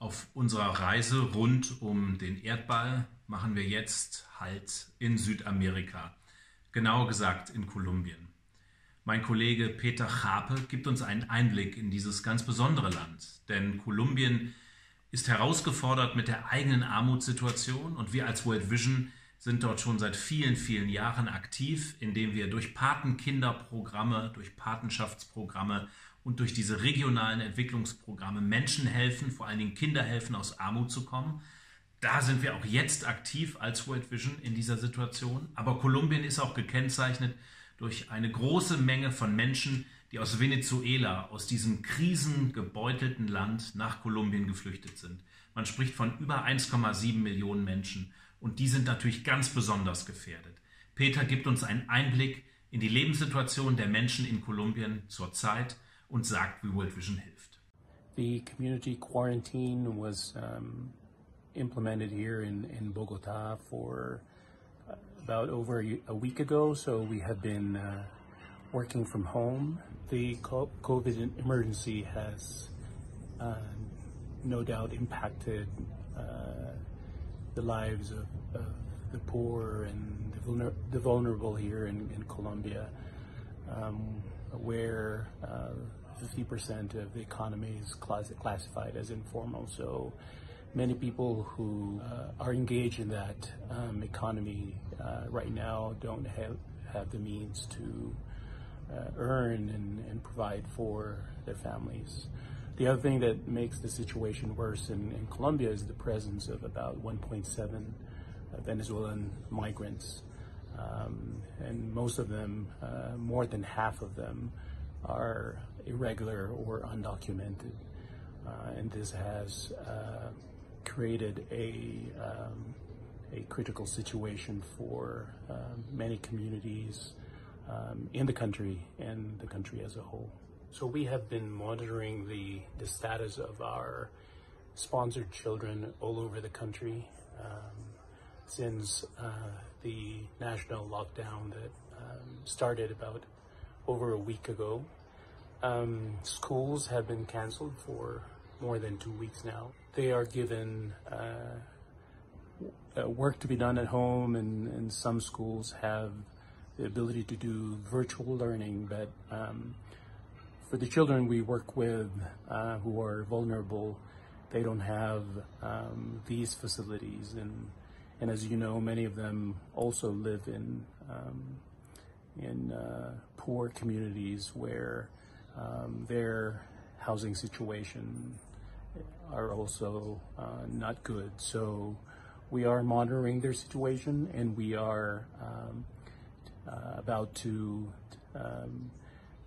Auf unserer Reise rund um den Erdball machen wir jetzt Halt in Südamerika, genauer gesagt in Kolumbien. Mein Kollege Peter Chape gibt uns einen Einblick in dieses ganz besondere Land, denn Kolumbien ist herausgefordert mit der eigenen Armutssituation und wir als World Vision sind dort schon seit vielen, vielen Jahren aktiv, indem wir durch Patenkinderprogramme, durch Patenschaftsprogramme und durch diese regionalen Entwicklungsprogramme Menschen helfen, vor allen Dingen Kinder helfen, aus Armut zu kommen. Da sind wir auch jetzt aktiv als World Vision in dieser Situation. Aber Kolumbien ist auch gekennzeichnet durch eine große Menge von Menschen, die aus Venezuela, aus diesem krisengebeutelten Land nach Kolumbien geflüchtet sind. Man spricht von über 1,7 Millionen Menschen und die sind natürlich ganz besonders gefährdet. Peter gibt uns einen Einblick in die Lebenssituation der Menschen in Kolumbien zurzeit und sagt, wie World Vision hilft. The community quarantine was implemented here in Bogota for about over a week ago, so we have been working from home. The COVID emergency has no doubt impacted the lives of the poor and the vulnerable here in Colombia, where 50% of the economy is classified as informal. So many people who are engaged in that economy right now don't have the means to earn and provide for their families. The other thing that makes the situation worse in Colombia is the presence of about 1.7 Venezuelan migrants. And most of them, more than half of them, are irregular or undocumented. And this has created a critical situation for many communities in the country and the country as a whole. So we have been monitoring the status of our sponsored children all over the country since the national lockdown that started about over a week ago. Schools have been canceled for more than 2 weeks now. They are given work to be done at home, and some schools have the ability to do virtual learning, but for the children we work with who are vulnerable, they don't have these facilities, and as you know, many of them also live in poor communities where their housing situation are also not good. So we are monitoring their situation, and we are about to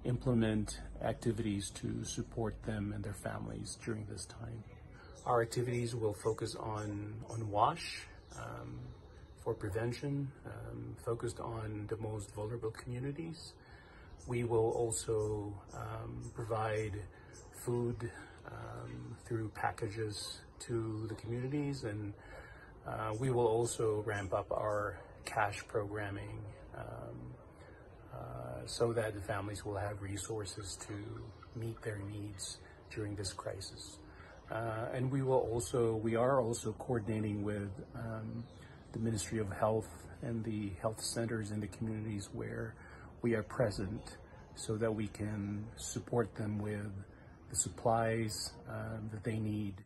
implement activities to support them and their families during this time. Our activities will focus on WASH for prevention, focused on the most vulnerable communities. We will also provide food through packages to the communities, and we will also ramp up our cash programming so that the families will have resources to meet their needs during this crisis. And we are also coordinating with the Ministry of Health and the health centers in the communities where we are present, so that we can support them with the supplies that they need.